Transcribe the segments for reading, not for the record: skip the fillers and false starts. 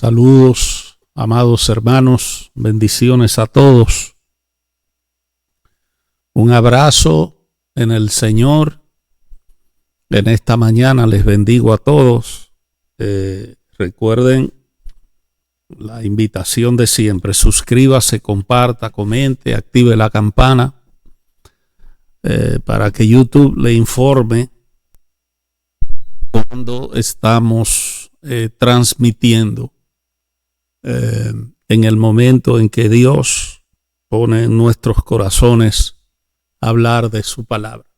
Saludos, amados hermanos, bendiciones a todos. Un abrazo en el Señor. En esta mañana les bendigo a todos. Recuerden la invitación de siempre. Suscríbase, comparta, comente, active la campana para que YouTube le informe cuando estamos transmitiendo en el momento en que Dios pone en nuestros corazones hablar de su palabra.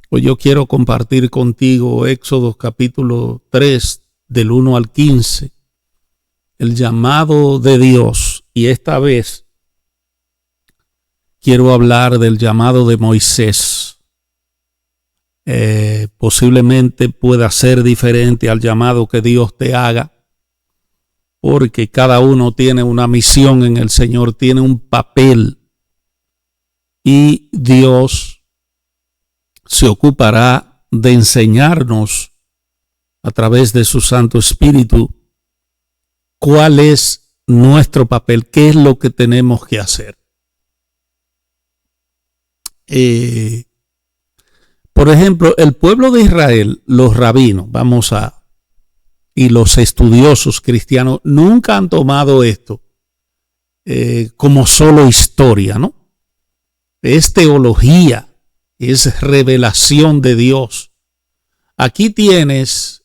Hoy yo quiero compartir contigo Éxodo capítulo 3 del 1 al 15, el llamado de Dios, y esta vez quiero hablar del llamado de Moisés. Posiblemente pueda ser diferente al llamado que Dios te haga, porque cada uno tiene una misión en el Señor, tiene un papel, y Dios se ocupará de enseñarnos a través de su Santo Espíritu cuál es nuestro papel, qué es lo que tenemos que hacer. Por ejemplo, el pueblo de Israel, los rabinos, y los estudiosos cristianos nunca han tomado esto como solo historia, ¿no? Es teología, es revelación de Dios. Aquí tenemos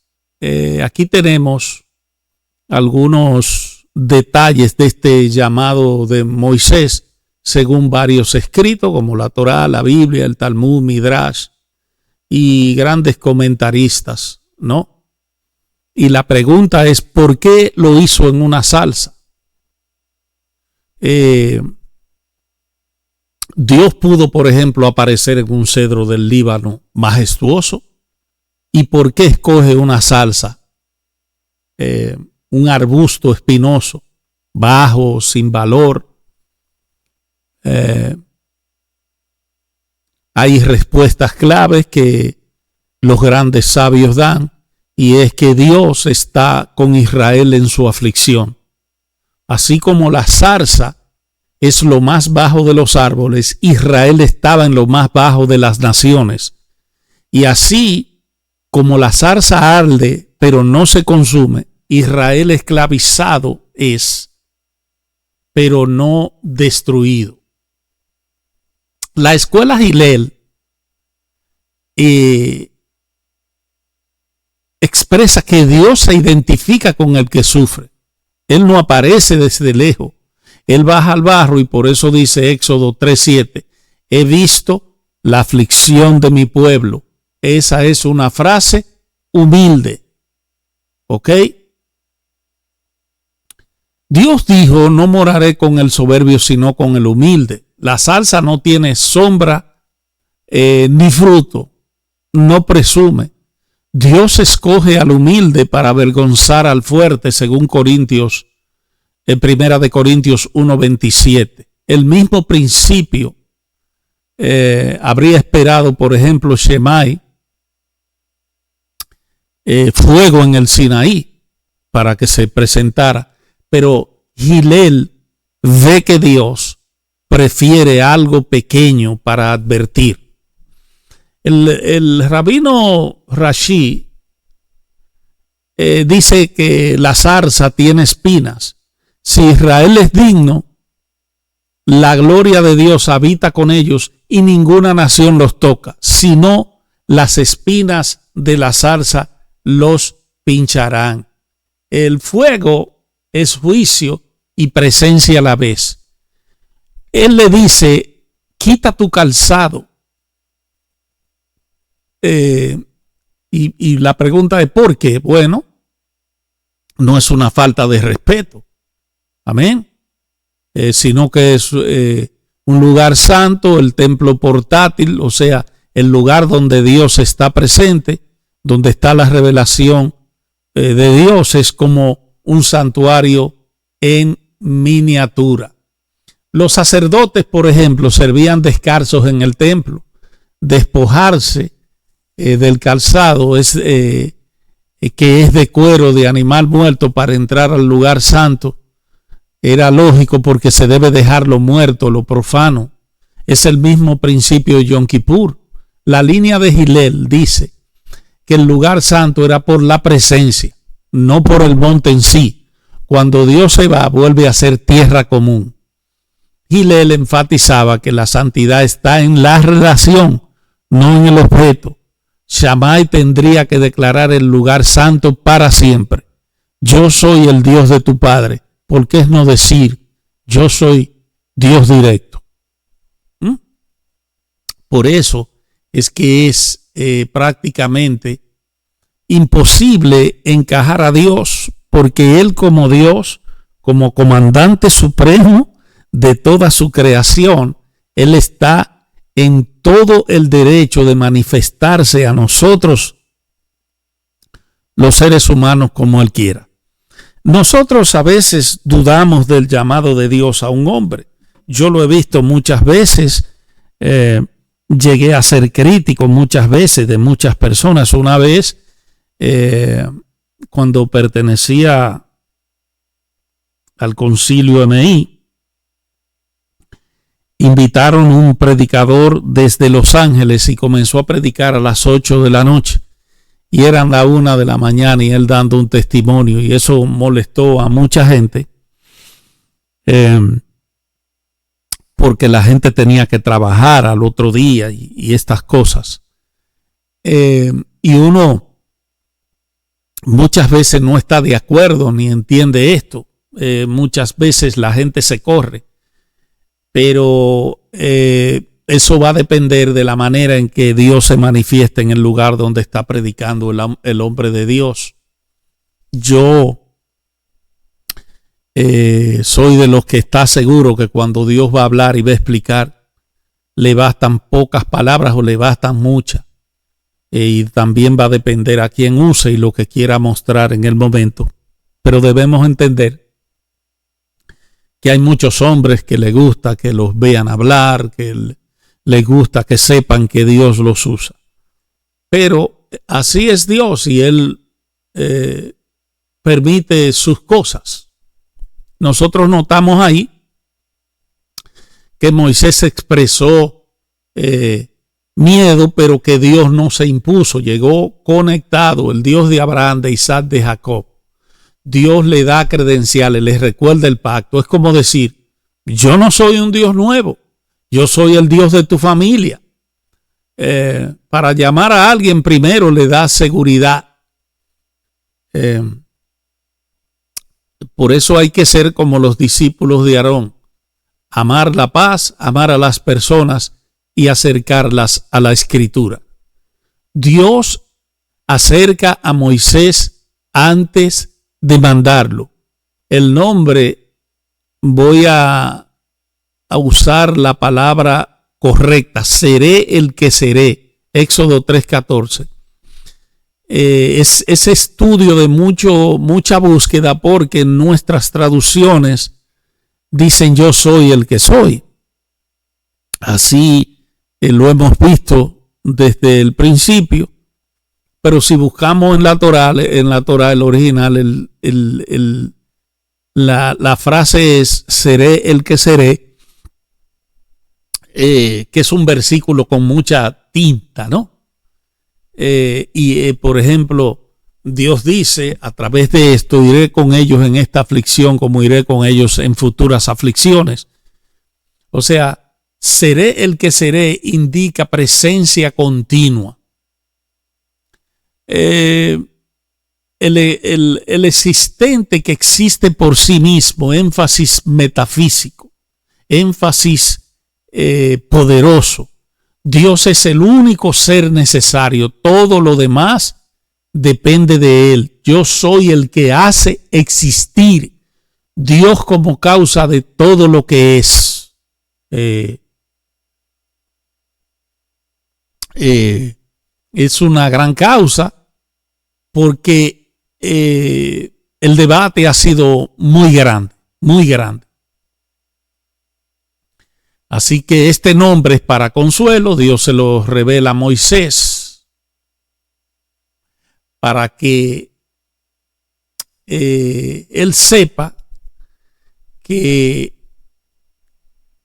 algunos detalles de este llamado de Moisés, según varios escritos como la Torá, la Biblia, el Talmud, Midrash y grandes comentaristas, ¿no? Y la pregunta es, ¿por qué lo hizo en una salsa? Dios pudo, por ejemplo, aparecer en un cedro del Líbano majestuoso. ¿Y por qué escoge una salsa? Un arbusto espinoso, bajo, sin valor. Hay respuestas claves que los grandes sabios dan, y es que Dios está con Israel en su aflicción. Así como la zarza es lo más bajo de los árboles, Israel estaba en lo más bajo de las naciones. Y así como la zarza arde, pero no se consume, Israel esclavizado es, pero no destruido. La escuela Hillel expresa que Dios se identifica con el que sufre. Él no aparece desde lejos. Él baja al barro, y por eso dice Éxodo 3:7, he visto la aflicción de mi pueblo. Esa es una frase humilde. ¿Ok? Dios dijo, no moraré con el soberbio, sino con el humilde. La zarza no tiene sombra ni fruto, no presume. Dios escoge al humilde para avergonzar al fuerte, según Corintios, en 1 Corintios 1:27. El mismo principio habría esperado, por ejemplo, Shemai, fuego en el Sinaí, para que se presentara. Pero Hillel ve que Dios prefiere algo pequeño para advertir. El rabino Rashi dice que la zarza tiene espinas. Si Israel es digno, la gloria de Dios habita con ellos y ninguna nación los toca, sino las espinas de la zarza los pincharán. El fuego es juicio y presencia a la vez. Él le dice, quita tu calzado. Y la pregunta es, ¿por qué? Bueno, no es una falta de respeto. Amén. Sino que es un lugar santo, el templo portátil, o sea, el lugar donde Dios está presente, donde está la revelación de Dios, es como un santuario en miniatura. Los sacerdotes, por ejemplo, servían descalzos en el templo. Despojarse del calzado es que es de cuero de animal muerto para entrar al lugar santo, era lógico porque se debe dejar lo muerto, lo profano. Es el mismo principio de Yom Kippur. La línea de Hillel dice que el lugar santo era por la presencia, no por el monte en sí. Cuando Dios se va, vuelve a ser tierra común. Hillel enfatizaba que la santidad está en la relación, no en el objeto. Shammai tendría que declarar el lugar santo para siempre. Yo soy el Dios de tu padre. ¿Por qué no decir yo soy Dios directo? Por eso es que es prácticamente imposible encajar a Dios, porque Él como Dios, como comandante supremo de toda su creación, Él está en todo el derecho de manifestarse a nosotros, los seres humanos, como Él quiera. Nosotros a veces dudamos del llamado de Dios a un hombre. Yo lo he visto muchas veces. Llegué a ser crítico muchas veces de muchas personas. Una vez, cuando pertenecía al concilio MI, invitaron un predicador desde Los Ángeles y comenzó a predicar a las 8 de la noche. Y eran la 1 de la mañana y él dando un testimonio, y eso molestó a mucha gente, porque la gente tenía que trabajar al otro día y estas cosas. Y uno muchas veces no está de acuerdo ni entiende esto. Muchas veces la gente se corre, pero eso va a depender de la manera en que Dios se manifiesta en el lugar donde está predicando el hombre de Dios. Yo soy de los que está seguro que cuando Dios va a hablar y va a explicar, le bastan pocas palabras o le bastan muchas. Y también va a depender a quién use y lo que quiera mostrar en el momento. Pero debemos entender que hay muchos hombres que les gusta que los vean hablar, que les gusta que sepan que Dios los usa. Pero así es Dios y Él permite sus cosas. Nosotros notamos ahí que Moisés expresó miedo, pero que Dios no se impuso. Llegó conectado, el Dios de Abraham, de Isaac, de Jacob. Dios le da credenciales, les recuerda el pacto. Es como decir, yo no soy un Dios nuevo. Yo soy el Dios de tu familia. Para llamar a alguien primero le da seguridad. Por eso hay que ser como los discípulos de Aarón. Amar la paz, amar a las personas y acercarlas a la Escritura. Dios acerca a Moisés antes de mandarlo. El nombre, voy a usar la palabra correcta, seré el que seré, Éxodo 3:14. Es ese estudio de mucha búsqueda, porque nuestras traducciones dicen yo soy el que soy. Así lo hemos visto desde el principio. Pero si buscamos en la Torá, el original, la frase es seré el que seré, que es un versículo con mucha tinta, ¿no? Por ejemplo, Dios dice, a través de esto iré con ellos en esta aflicción como iré con ellos en futuras aflicciones. O sea, seré el que seré indica presencia continua. El existente que existe por sí mismo, énfasis metafísico, énfasis poderoso. Dios es el único ser necesario, todo lo demás depende de Él. Yo soy el que hace existir, Dios como causa de todo lo que es. Es una gran causa, porque el debate ha sido muy grande, muy grande. Así que este nombre es para consuelo. Dios se lo revela a Moisés para que él sepa que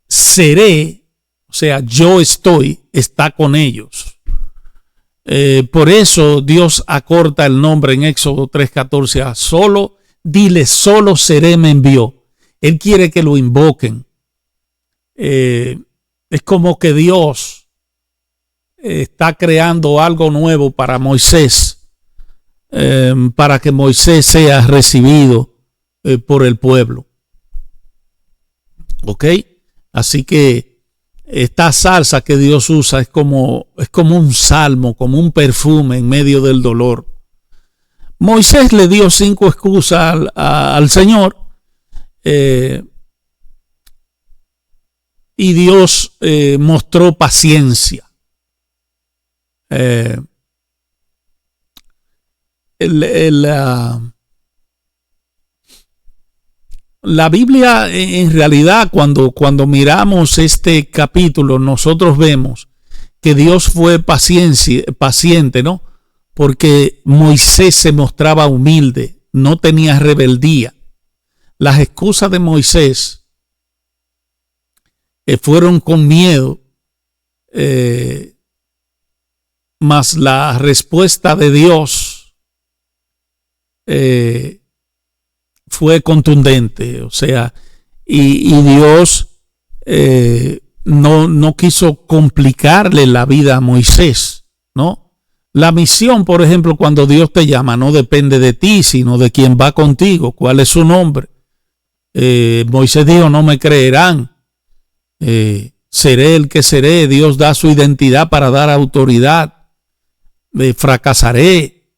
seré, o sea, yo está con ellos. Por eso Dios acorta el nombre en Éxodo 3:14 a solo, dile, solo seré me envió. Él quiere que lo invoquen. Es como que Dios está creando algo nuevo para Moisés, para que Moisés sea recibido por el pueblo. ¿Ok? Así que esta salsa que Dios usa es como un salmo, como un perfume en medio del dolor. Moisés le dio 5 excusas al Señor, y Dios mostró paciencia. La Biblia, en realidad, cuando miramos este capítulo, nosotros vemos que Dios fue paciente, ¿no? Porque Moisés se mostraba humilde, no tenía rebeldía. Las excusas de Moisés fueron con miedo, mas la respuesta de Dios fue contundente. O sea, y Dios no quiso complicarle la vida a Moisés, ¿no? La misión, por ejemplo, cuando Dios te llama, no depende de ti, sino de quien va contigo. ¿Cuál es su nombre? Moisés dijo, no me creerán. Seré el que seré. Dios da su identidad para dar autoridad. Fracasaré.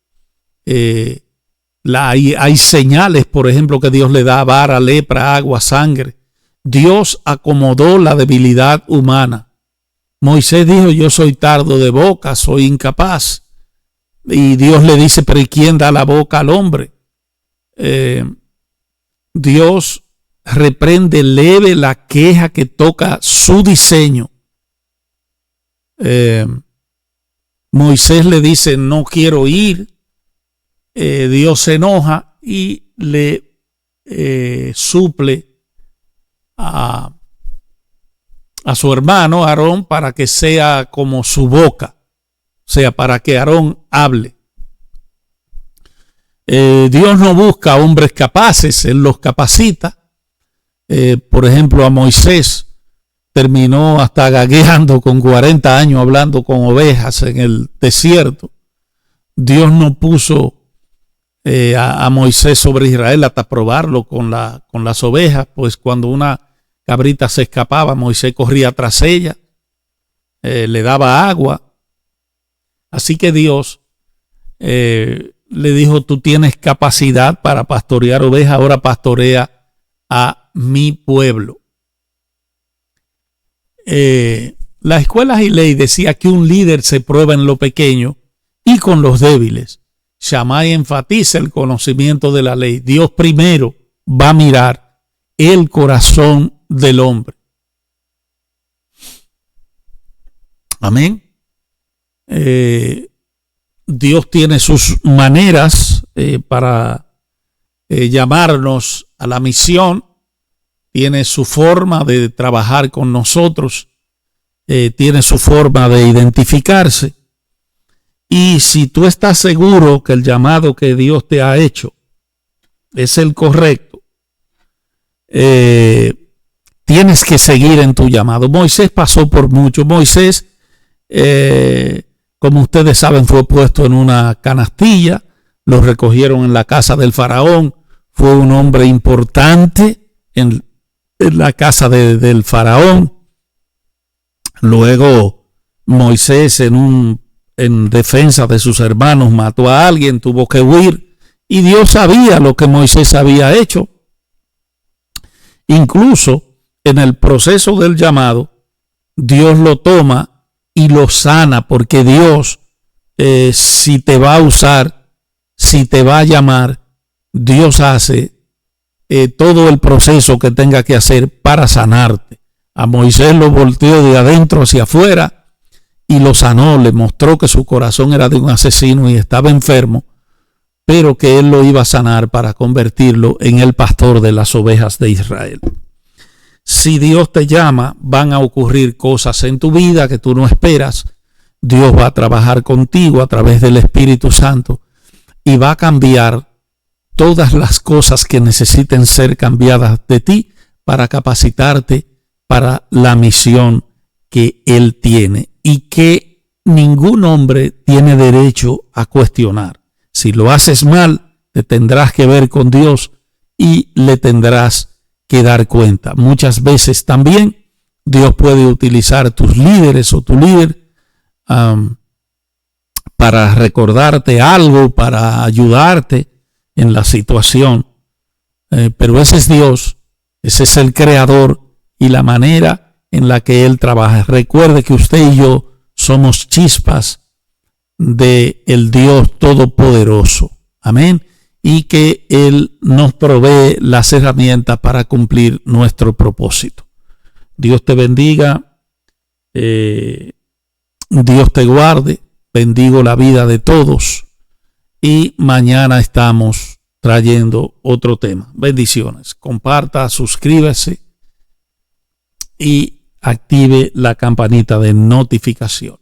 Hay señales, por ejemplo, que Dios le da: vara, lepra, agua, sangre. Dios acomodó la debilidad humana. Moisés dijo, yo soy tardo de boca, soy incapaz. Y Dios le dice, pero ¿y quién da la boca al hombre? Dios reprende leve la queja que toca su diseño. Moisés le dice, no quiero ir. Dios se enoja y le suple a su hermano Aarón para que sea como su boca, o sea, para que Aarón hable. Dios no busca hombres capaces, Él los capacita. Por ejemplo, a Moisés terminó hasta gagueando con 40 años hablando con ovejas en el desierto. Dios no puso a Moisés sobre Israel hasta probarlo con las ovejas, pues cuando una cabrita se escapaba, Moisés corría tras ella, le daba agua. Así que Dios le dijo, tú tienes capacidad para pastorear ovejas, ahora pastorea a mi pueblo. La Escuela Giley decía que un líder se prueba en lo pequeño y con los débiles. Shammai enfatiza el conocimiento de la ley. Dios primero va a mirar el corazón del hombre. Amén. Dios tiene sus maneras para llamarnos a la misión. Tiene su forma de trabajar con nosotros. Tiene su forma de identificarse. Y si tú estás seguro que el llamado que Dios te ha hecho es el correcto, tienes que seguir en tu llamado. Moisés pasó por mucho. Moisés, como ustedes saben, fue puesto en una canastilla, lo recogieron en la casa del faraón, fue un hombre importante en la casa del faraón. Luego Moisés, en defensa de sus hermanos, mató a alguien, tuvo que huir, y Dios sabía lo que Moisés había hecho. Incluso en el proceso del llamado, Dios lo toma y lo sana, porque Dios, si te va a usar, si te va a llamar, Dios hace todo el proceso que tenga que hacer para sanarte. A Moisés lo volteó de adentro hacia afuera y lo sanó, le mostró que su corazón era de un asesino y estaba enfermo, pero que Él lo iba a sanar para convertirlo en el pastor de las ovejas de Israel. Si Dios te llama, van a ocurrir cosas en tu vida que tú no esperas. Dios va a trabajar contigo a través del Espíritu Santo y va a cambiar todas las cosas que necesiten ser cambiadas de ti para capacitarte para la misión que Él tiene y que ningún hombre tiene derecho a cuestionar. Si lo haces mal, te tendrás que ver con Dios y le tendrás que dar cuenta. Muchas veces también Dios puede utilizar tus líderes o tu líder para recordarte algo, para ayudarte en la situación. Pero ese es Dios, ese es el Creador y la manera en la que Él trabaja. Recuerde que usted y yo somos chispas de el Dios Todopoderoso. Amén. Y que Él nos provee las herramientas para cumplir nuestro propósito. Dios te bendiga. Dios te guarde. Bendigo la vida de todos. Y mañana estamos trayendo otro tema. Bendiciones. Comparta, suscríbase y active la campanita de notificaciones.